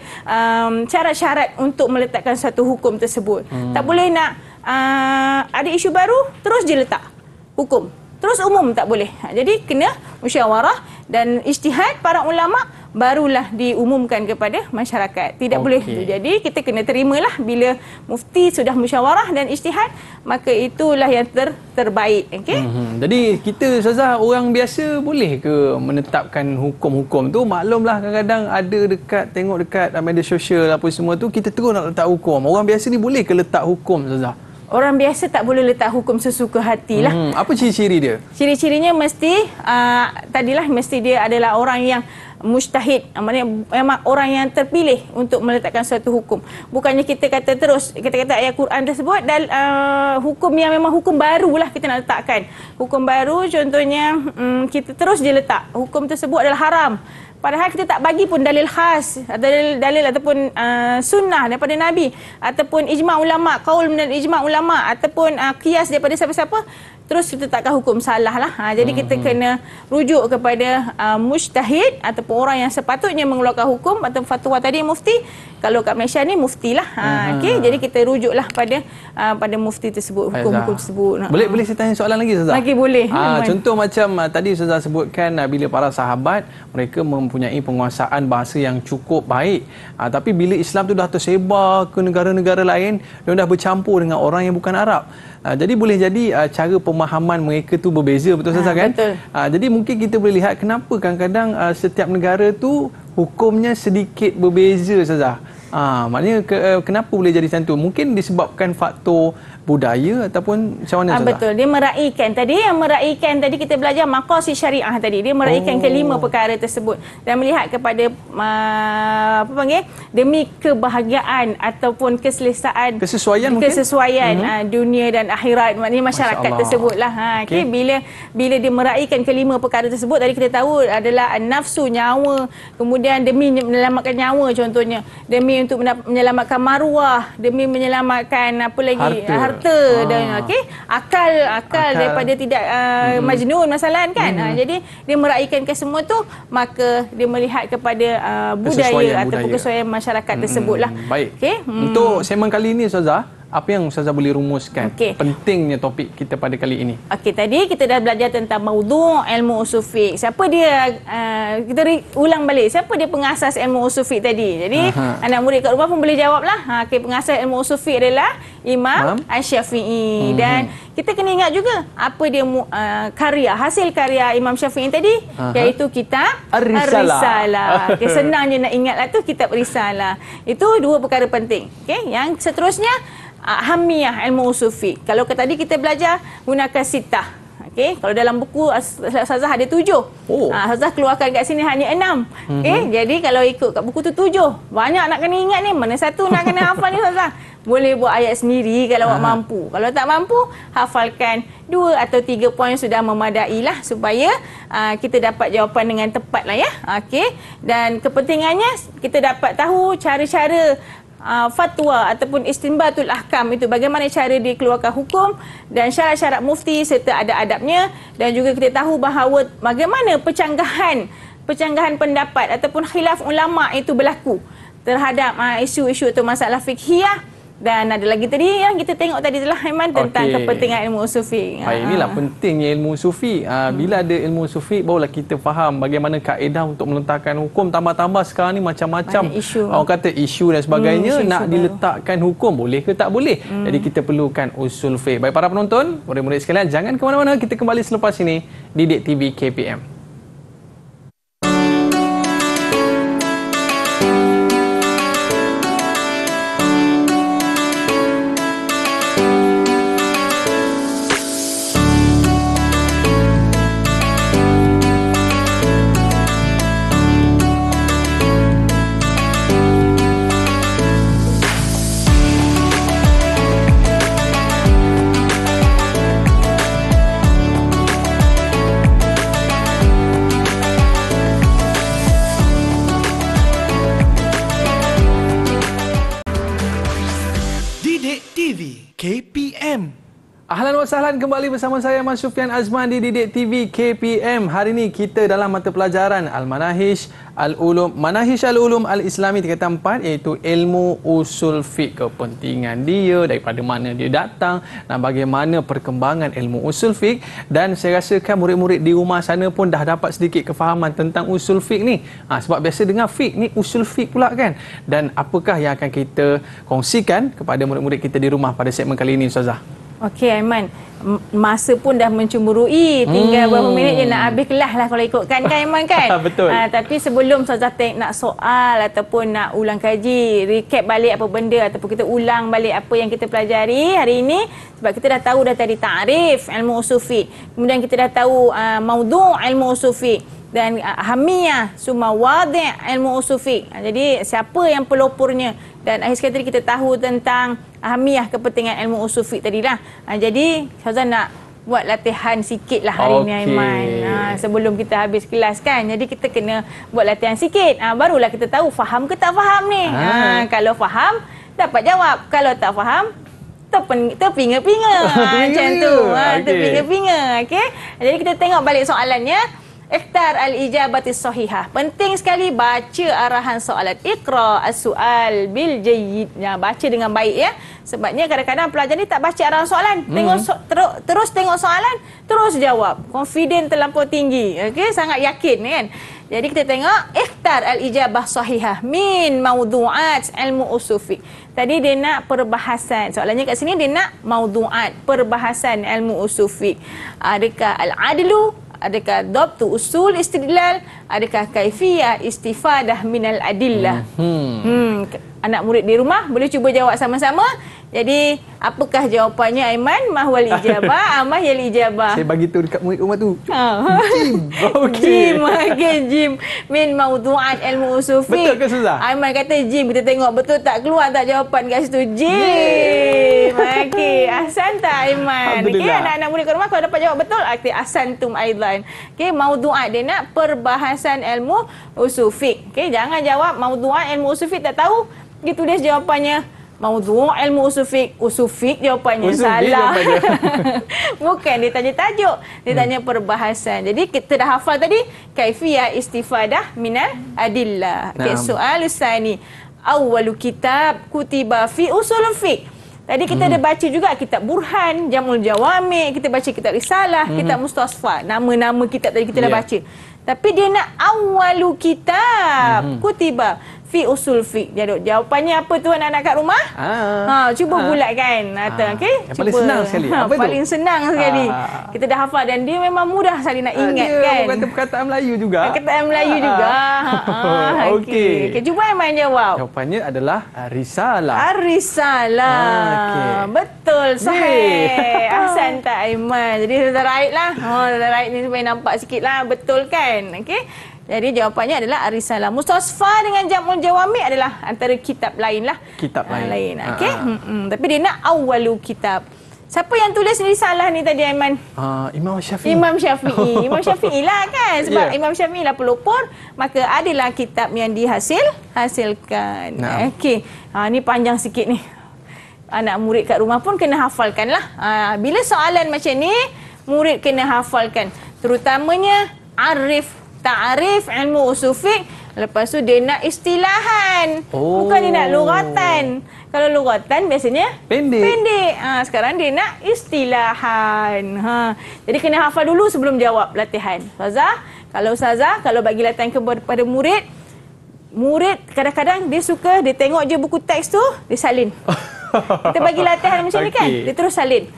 syarat-syarat untuk meletakkan satu hukum tersebut. Tak boleh nak ada isu baru terus je letak hukum. Terus umum tak boleh. Jadi kena musyawarah dan ijtihad para ulama barulah diumumkan kepada masyarakat. Tidak boleh. Jadi kita kena terimalah bila mufti sudah musyawarah dan ijtihad, maka itulah yang terbaik. Okey. Jadi kita Ustazah, orang biasa boleh ke menetapkan hukum-hukum tu? Maklumlah kadang-kadang ada tengok dekat media sosial apa semua tu, kita terus nak letak hukum. Orang biasa ni boleh ke letak hukum, Ustazah? Orang biasa tak boleh letak hukum sesuka hatilah. Apa ciri-ciri dia? Ciri-cirinya mesti mesti dia adalah orang yang mujtahid, maknanya memang orang yang terpilih untuk meletakkan suatu hukum. Bukannya kita kata ayat Quran tersebut dan hukum yang memang hukum barulah kita nak letakkan. Hukum baru contohnya kita terus dia letak hukum tersebut adalah haram. Padahal kita tak bagi pun dalil khas, dalil ataupun sunnah daripada Nabi, ataupun ijma' ulama', qaul dan ijma' ulama' ataupun qiyas daripada siapa-siapa, terus kita takkan hukum salah lah. Jadi kita kena rujuk kepada mujtahid ataupun orang yang sepatutnya mengeluarkan hukum atau fatwa tadi, mufti. Kalau kat Malaysia ni mufti lah. Okay? Jadi kita rujuklah pada mufti tersebut, hukum-hukum tersebut. Boleh saya tanya soalan lagi, Ustazah? Lagi boleh. Contoh macam tadi Ustazah sebutkan bila para sahabat mereka mempunyai penguasaan bahasa yang cukup baik. Tapi bila Islam tu dah tersebar ke negara-negara lain, dia dah bercampur dengan orang yang bukan Arab. Jadi boleh jadi cara pemahaman mereka tu berbeza, betul Ustazah kan? Betul. Jadi mungkin kita boleh lihat kenapa kadang-kadang setiap negara tu hukumnya sedikit berbeza, Ustazah. Maknanya kenapa boleh jadi macam tu? Mungkin disebabkan faktor budaya ataupun macam mana Ustazah? Betul, dia meraihkan. Tadi kita belajar maqasid syariah tadi. Dia meraihkan kelima perkara tersebut dan melihat kepada demi kebahagiaan ataupun keselesaan, kesesuaian dunia dan akhirat, maknanya masyarakat tersebutlah. Okey, bila dia meraihkan kelima perkara tersebut, tadi kita tahu adalah nafsu, nyawa, kemudian demi menyelamatkan nyawa contohnya, demi untuk menyelamatkan maruah, demi menyelamatkan apa lagi, harta dan akal daripada tidak majnun masalah kan. Jadi dia meraihkan ke semua tu, maka dia melihat kepada budaya ataupun kesesuaian masyarakat tersebutlah. Baik. Untuk segmen kali ini Ustazah, apa yang Ustazah boleh rumuskan pentingnya topik kita pada kali ini? Tadi kita dah belajar tentang maudhu' ilmu usul fiqh. Siapa dia, kita ulang balik, siapa dia pengasas ilmu usul fiqh tadi? Jadi anak murid kat rumah pun boleh jawablah. Pengasas ilmu usul fiqh adalah Imam Asy-Syafi'i. Dan kita kena ingat juga apa dia hasil karya Imam Syafi'i tadi, iaitu kitab Ar-Risalah. Senang je nak ingatlah tu, kitab Risalah. Itu dua perkara penting. Yang seterusnya Hamiyah ilmu usul fiqh. Kalau tadi kita belajar gunakan sitah. Kalau dalam buku Ustazah ada 7. Ustazah keluarkan kat sini hanya 6. Jadi kalau ikut kat buku tu 7. Banyak nak kena ingat ni. Mana satu nak kena hafal ni Ustazah? Boleh buat ayat sendiri kalau awak mampu. Kalau tak mampu, hafalkan 2 atau 3 poin sudah memadai lah supaya kita dapat jawapan dengan tepat lah ya. Dan kepentingannya kita dapat tahu cara-cara fatwa ataupun istinbatul ahkam itu, bagaimana cara dikeluarkan hukum dan syarat-syarat mufti serta adab-adabnya, dan juga kita tahu bahawa bagaimana pecanggahan pendapat ataupun khilaf ulama itu berlaku terhadap isu-isu atau masalah fiqhiyah. Dan ada lagi tadi yang kita tengok tadi adalah Aiman tentang kepentingan ilmu usul fiqh. Inilah pentingnya ilmu usul fiqh. Bila ada ilmu usul fiqh, barulah kita faham bagaimana kaedah untuk meletakkan hukum. Tambah-tambah sekarang ni macam-macam orang kata isu dan sebagainya, nak diletakkan hukum boleh ke tak boleh. Jadi kita perlukan usul fiqh. Baik para penonton, murid-murid sekalian, jangan ke mana-mana, kita kembali selepas ini di Didik TV KPM. KPM. Ahlan wa sahlan, kembali bersama saya Mas Sufian Azman di Didik TV KPM. Hari ini kita dalam mata pelajaran Al-Manahij Al-Ulum Al-Islami tingkatan 4, iaitu ilmu usul fiqh. Kepentingan dia, daripada mana dia datang dan bagaimana perkembangan ilmu usul fiqh. Dan saya rasakan murid-murid di rumah sana pun dah dapat sedikit kefahaman tentang usul fiqh ni. Sebab biasa dengar fiqh ni, usul fiqh pula kan. Dan apakah yang akan kita kongsikan kepada murid-murid kita di rumah pada segmen kali ini Ustazah? Okey Aiman, masa pun dah mencemburui, tinggal berapa minit je nak habis kelas lah kalau ikutkan kan Aiman kan. Betul. Tapi sebelum Ustazah nak soal ataupun nak ulang kaji, recap balik apa benda ataupun kita ulang balik apa yang kita pelajari hari ini, sebab kita dah tahu dah tadi ta'rif ilmu usul fiqh, kemudian kita dah tahu maudhu' ilmu usul fiqh dan hamiyah summa wadi' ilmu usul fiqh. Jadi siapa yang pelopornya, dan akhir sekali tadi kita tahu tentang ahamiyah kepentingan ilmu usul fiqh tadi lah. Jadi Ustazah nak buat latihan sikit lah hari ni Aiman. Sebelum kita habis kelas kan. Jadi kita kena buat latihan sikit. Barulah kita tahu faham ke tak faham ni. Kalau faham, dapat jawab. Kalau tak faham, terpinga-pinga. Macam tu. Terpinga-pinga. Okay? Jadi kita tengok balik soalannya. Ikhtar al-ijabatis sahihah. Penting sekali baca arahan soalan. Iqra as-su'al bil jayyid. Baca dengan baik ya. Sebabnya kadang-kadang pelajar ni tak baca arahan soalan. Tengok terus tengok soalan, terus jawab. Confident terlampau tinggi. Okey, sangat yakin kan. Jadi kita tengok ikhtar al-ijabah sahihah min maudhu'at ilmu usul fiqh. Tadi dia nak perbahasan. Soalannya kat sini dia nak maudhu'at, perbahasan ilmu usul fiqh. Adakah al-adlu? Adakah dhabtu usul istidlal? Adakah kaifiyah istifadah minal adillah? anak murid di rumah boleh cuba jawab sama-sama. Jadi, apakah jawapannya Aiman? Mahwal ijabah, amah yal ijabah. Saya bagi tu dekat murid rumah tu. Jim. Okey. Jim. Min mawdu'at ilmu usul fiqh. Betul ke Ustazah? Aiman kata Jim. Kita tengok betul tak keluar tak jawapan kat situ. Jim. Okey. Ahsan tak Aiman? Okey, anak-anak murid kat rumah kalau dapat jawab betul, aktif ahsantum aidan. Okey, mawdu'at dia nak perbahasan ilmu usul fiqh. Okey, jangan jawab mawdu'at ilmu usul fiqh tak tahu. Dia tulis jawapannya Mawdu' ilmu usul fiqh jawapannya usul salah. Jawapannya. Bukan, dia tanya tajuk, dia tanya perbahasan. Jadi kita dah hafal tadi kaifiyah istifadah minal adillah. Okay, soal usani. Awwalu kitab kutiba fi usul fiqh. Tadi kita ada baca juga kitab Burhan, Jamul Jawami, kita baca kitab Risalah, kitab Mustasfa. Nama-nama kitab tadi kita dah baca. Tapi dia nak awwalu kitab kutiba fi usul fiqh. Jadi jawapannya apa tu anak-anak kat rumah? Cuba bulatkan. Okey. Yang paling senang sekali. Apa tu? Paling senang sekali. Kita dah hafal dan dia memang mudah sekali nak ingat kan. Dia kata perkataan Melayu juga. Perkataan Melayu juga. Okey. Okey, cuba Aiman jawab. Jawapannya adalah risalah. Risalah. Betul, sahih. Ahsan tak Aiman. Jadi dah right lah. Dah right ni supaya nampak sikit lah. Betul kan? Okey. Jadi jawapannya adalah Ar-Risalah. Mustasfa dengan Jam'ul Jawami adalah antara kitab lain lah. Kitab lain. Okey. Tapi dia nak awwalu kitab. Siapa yang tulis Risalah ni tadi Aiman? Imam Syafi'i. Imam Syafi'i. Imam Syafi'i lah kan. Sebab Imam Syafi'i lah pelopor. Maka adalah kitab yang dihasilkan. Okey. Ni panjang sikit ni. Anak murid kat rumah pun kena hafalkan lah. Bila soalan macam ni, murid kena hafalkan. Terutamanya ta'arif ilmu usul fiqh. Lepas tu dia nak istilahan. Bukan dia nak lugatan. Kalau lugatan biasanya pendek. Sekarang dia nak istilahan. Jadi kena hafal dulu sebelum jawab latihan. Ustazah, kalau bagi latihan kepada murid kadang-kadang dia suka, dia tengok je buku teks tu, dia salin. Kita bagi latihan macam ni kan, dia terus salin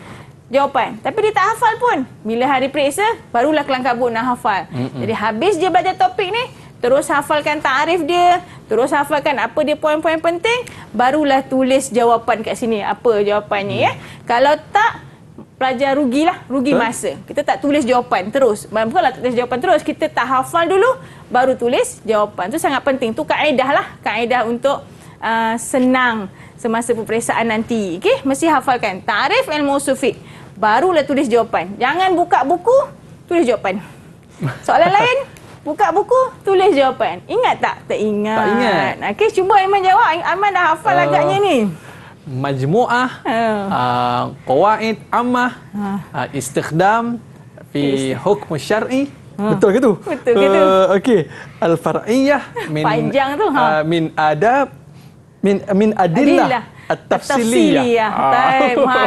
jawapan. Tapi dia tak hafal pun. Bila hari periksa, barulah kelang kabut nak hafal. Jadi habis dia belajar topik ni, terus hafalkan ta'arif dia, terus hafalkan apa dia poin-poin penting, barulah tulis jawapan kat sini. Apa jawapannya ya. Kalau tak, pelajar rugi masa. Kita tak tulis jawapan terus. Bukanlah tak tulis jawapan terus, kita tak hafal dulu, baru tulis jawapan. Itu sangat penting. Itu kaedah lah. Kaedah untuk senang semasa peperiksaan nanti. Okey, mesti hafalkan ta'arif ilmu usul fiqh. Barulah tulis jawapan. Jangan buka buku, tulis jawapan. Soalan lain, buka buku, tulis jawapan. Ingat tak? Tak ingat. Tak ingat. Okey, cuba Aiman jawab. Aiman dah hafal agaknya ni. Majmu'ah, qawaid ammah, istikhdam fi hukm syar'i. Betul ke tu? Betul ke tu? Okey. Al-far'iyyah min panjang tu. Min adab min adillah at-tafsiliyah.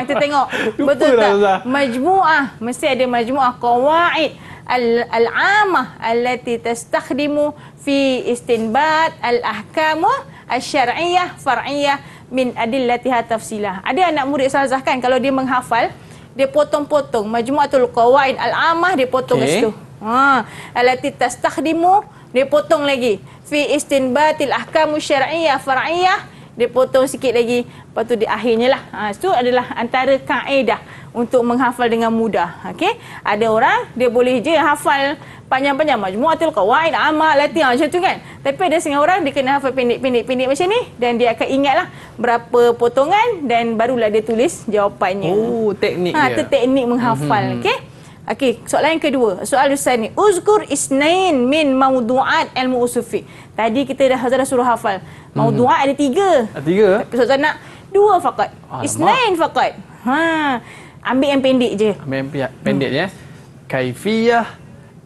Kita tengok. Betul tak? Majmu'ah. Mesti ada majmu'ah qawaid al-'amah allati tastakhdimu fi istinbat al-ahkamu asy-syar'iyyah far'iyyah min adillatiha tafsilah. Ada anak murid ustazah kan, kalau dia menghafal, dia potong-potong majmu'atul qawaid al-'amah, dia potong kat situ. Allati tastakhdimu, dia potong lagi. Fi istinbatil ahkamu syar'iyyah far'iyyah, dia potong sikit lagi. Lepas tu di akhirnya lah. Itu adalah antara kaedah untuk menghafal dengan mudah. Okey? Ada orang dia boleh je hafal panjang-panjang majmu'atul qawaid amal latihan macam tu kan. Tapi ada setengah orang dia kena hafal pendek-pendek macam ni dan dia akan ingatlah berapa potongan dan barulah dia tulis jawapannya. Teknik dia. Itu teknik menghafal. Okey? Okey, soalan yang kedua. Soal Ustaz ni, uzkur isnain min mawdu'at ilmu usul fiqh. Tadi kita dah suruh hafal. Mawdu'at ada 3. Ada 3? Tapi Ustaz nak 2 faqat. Isnain faqat. Ambil yang pendek je. Ambil yang pendek ya. Kaifiyah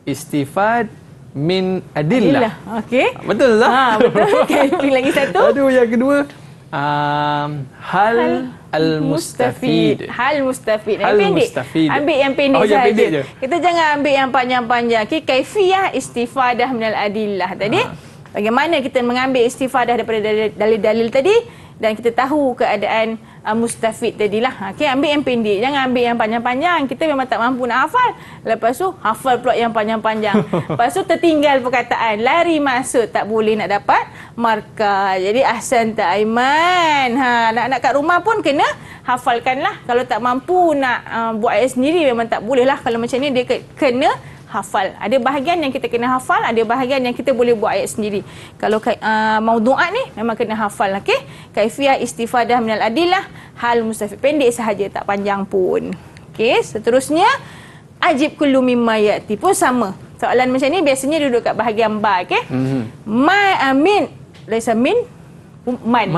istifad min adillah. Okey. Betul tak? Betul. Okey, lagi satu. Aduh, yang kedua. Hal al-mustafid. Hal mustafid. Hal mustafid. Ambil yang pendek yang saja. pendek je. Kita jangan ambil yang panjang-panjang. Okey, kaifiyah istifadah minal adillah tadi. Bagaimana kita mengambil istifadah daripada dalil-dalil tadi dan kita tahu keadaan mustafid tadilah. Okey, ambil yang pendek, jangan ambil yang panjang-panjang. Kita memang tak mampu nak hafal. Lepas tu hafal pula yang panjang-panjang. Lepas tu tertinggal perkataan, lari masuk, tak boleh nak dapat markah. Jadi ahsan tak Aiman. Anak-anak kat rumah pun kena hafalkanlah. Kalau tak mampu nak buat ayat sendiri memang tak boleh lah. Kalau macam ni dia kena hafal. Ada bahagian yang kita kena hafal, ada bahagian yang kita boleh buat ayat sendiri. Kalau maudu'at ni memang kena hafal. Okey. Kaifiyah istifadah minal adillah, hal mustafid. Pendek sahaja, tak panjang pun. Okey, seterusnya ajib kullu mimma yati pun sama. Soalan macam ni biasanya duduk kat bahagian ba, okey? Min laisa min man.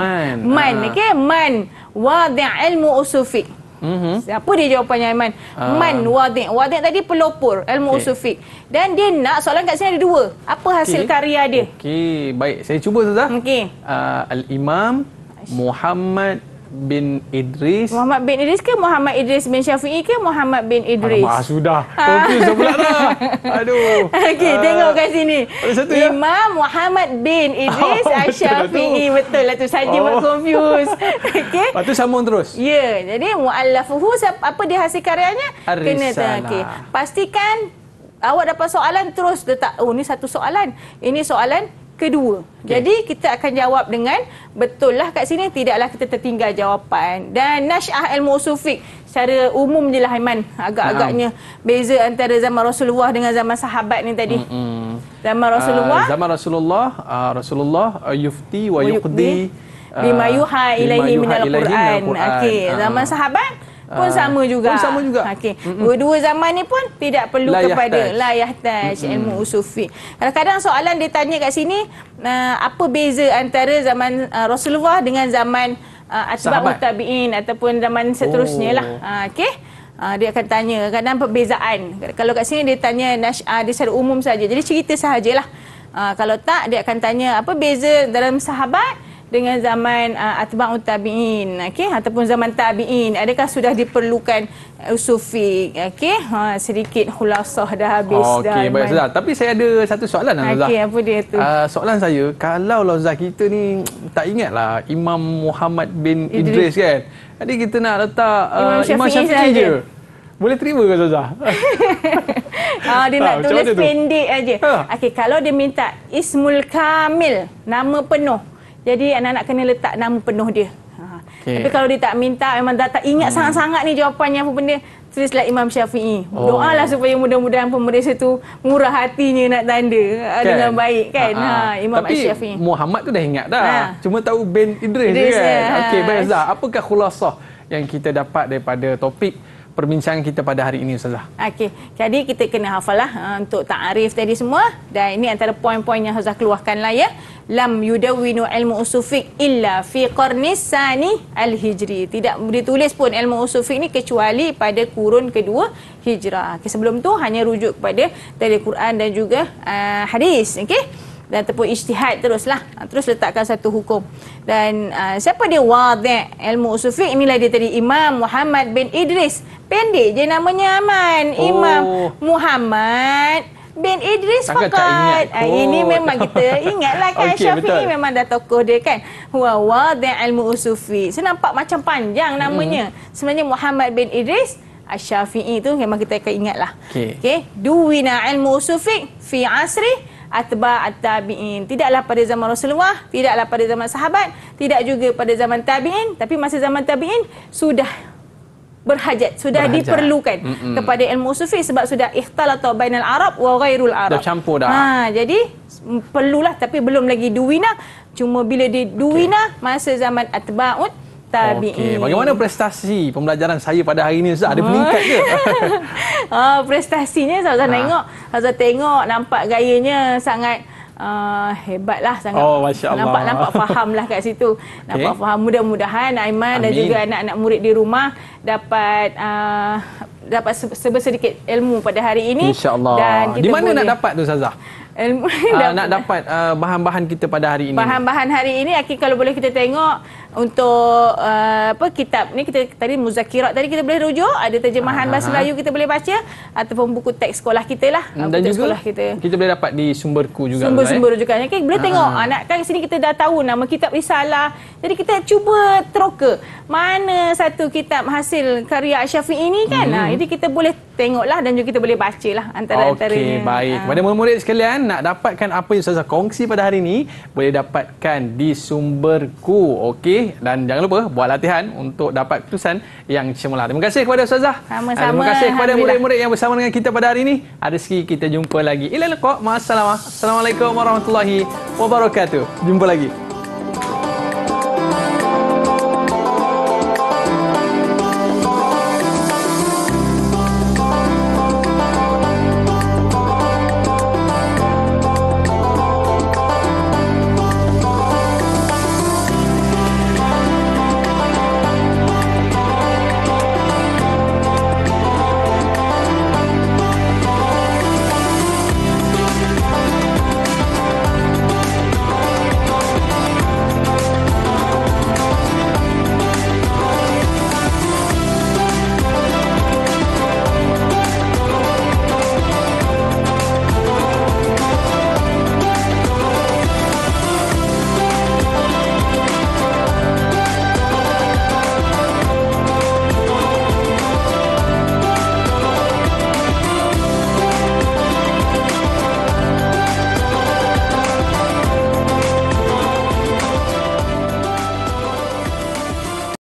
Okey, man wadi' ilmu usul fiqh. Apa dia jawapannya Aiman? Man wadi'. Wadi' tadi pelopor ilmu usul fiqh. Dan dia nak soalan kat sini ada dua. Apa hasil karya dia? Okey, baik. Saya cuba Ustazah. Okey. Al-Imam Muhammad bin Idris. Muhammad bin Idris ke Muhammad Idris bin Syafi'i ke Muhammad bin Idris? Sudah. Confuse dah pula dah. Aduh. Okey, tengok kat sini. Satu ya? Imam Muhammad bin Idris Asy-Syafi'i. Betul lah tu. Saja buat confuse. Okey. Lepas tu sambung terus. Ya, jadi mu'allafuhu apa dia hasil karyanya? Ar-Risalah. Okey. Pastikan awak dapat soalan terus letak. Oh, ni satu soalan. Ini soalan kedua. Jadi kita akan jawab dengan betul lah kat sini, tidaklah kita tertinggal jawapan. Dan nasy'ah ilmu usul fiqh secara umum je lah Aiman. Agak-agaknya beza antara zaman Rasulullah dengan zaman sahabat ni tadi. Zaman Rasulullah Rasulullah yufti wa yuqdi bima yuha ilaihi minal Quran. Okey, zaman sahabat pun sama juga. Okey. Dua-dua zaman ni pun tidak perlu kepada la yahtaj ilmu usul fiqh. Kadang-kadang soalan dia tanya kat sini, apa beza antara zaman Rasulullah dengan zaman atba'ut tabi'in ataupun zaman seterusnya lah. Okey. Dia akan tanya kadang perbezaan. Kalau kat sini dia tanya dia secara umum saja. Jadi cerita sahajalah. Kalau tak dia akan tanya apa beza dalam sahabat dengan zaman atba'ut tabi'in, okey, ataupun zaman tabi'in, adakah sudah diperlukan usul fiqh? Okey, sedikit khulasah dah habis dah. Okey, baik Ustazah. Tapi saya ada satu soalan Ustazah. Okey, apa dia tu? Soalan saya, kalau Ustazah kita ni tak ingatlah Imam Muhammad bin Idris kan. Jadi kita nak letak Imam Syafi'i je. Boleh terima ke Ustazah? Dia nak tulis pendek aja. Okey, kalau dia minta ismul kamil, nama penuh. Jadi anak-anak kena letak nama penuh dia. Tapi kalau dia tak minta, memang dah tak ingat sangat-sangat ni jawapannya apa benda, tulislah Imam Syafi'i. Doalah supaya mudah-mudahan pemeriksa tu murah hatinya nak tanda dengan baik kan. Imam Syafi'i. Tapi Muhammad tu dah ingat dah. Cuma tahu bin Idris kan. Okey, baik Ustazah. Apakah khulasah yang kita dapat daripada topik perbincangan kita pada hari ini Ustazah? Okey, jadi kita kena hafal lah untuk ta'arif tadi semua. Dan ini antara poin-poin yang Ustazah keluarkan lah ya. Lam yudawwinu ilmu usul fiqh illa fi qarnis sani al-hijri. Tidak ditulis pun ilmu usul fiqh ni kecuali pada kurun kedua hijrah. Okay, sebelum tu hanya rujuk kepada dari Quran dan juga hadis. Okey. Dan ataupun ijtihad teruslah. Terus letakkan satu hukum. Dan siapa dia wadi' ilmu usul fiqh? Inilah dia tadi, Imam Muhammad bin Idris. Pendek je namanya Aman. Imam Muhammad bin Idris fakat. Ini memang kita ingatlah kan. Syafi'i memang dah tokoh dia kan. Huwa wadi' ilmu usul fiqh. Saya nampak macam panjang namanya. Sebenarnya Muhammad bin Idris Asy-Syafi'i tu memang kita akan ingatlah. Okey. Duwina ilmu usul fiqh fi asri atba'at tabi'in. Tidaklah pada zaman Rasulullah, tidaklah pada zaman sahabat, tidak juga pada zaman tabi'in, tapi masa zaman tabi'in sudah berhajat, sudah diperlukan kepada ilmu usul fiqh sebab sudah ikhtalata bainal Arab wa ghairul Arab. Dah campur dah. Jadi perlulah, tapi belum lagi duwina. Cuma bila diduwina masa zaman atba'ut tabi'in. Bagaimana prestasi pembelajaran saya pada hari ini Ustaz? Ada meningkat ke? Prestasinya Ustaz tengok nampak gayanya sangat hebatlah sangat. Masya Allah. Nampak faham lah kat situ. Nampak faham. Mudah-mudahan Aiman dan juga anak-anak murid di rumah dapat sedikit ilmu pada hari ini. InsyaAllah. Dan di mana nak dapat tu Ustazah? Ilmu nak dapat bahan-bahan kita pada hari ini. Bahan-bahan hari ini kalau boleh kita tengok untuk kitab ni, kita tadi muzakirat tadi kita boleh rujuk, ada terjemahan bahasa Melayu kita boleh baca ataupun buku teks sekolah kita lah. Dan juga sekolah kita boleh dapat di sumberku juga. Sumber rujukan. Okay, boleh tengok kan sini kita dah tahu nama kitab risalah. Jadi kita cuba teroka mana satu kitab hasil karya Syafi'i ini kan. Jadi kita boleh tengoklah dan juga kita boleh bacalah antara-antaranya. Okey, baik. Kepada murid-murid sekalian, nak dapatkan apa yang Ustazah kongsi pada hari ini, boleh dapatkan di Sumberku. Okey, dan jangan lupa buat latihan untuk dapat keputusan yang cemerlang. Terima kasih kepada Ustazah. Sama-sama. Terima kasih kepada murid-murid yang bersama dengan kita pada hari ini. Ada rezeki kita jumpa lagi. Ila liqa. Assalamualaikum warahmatullahi wabarakatuh. Jumpa lagi.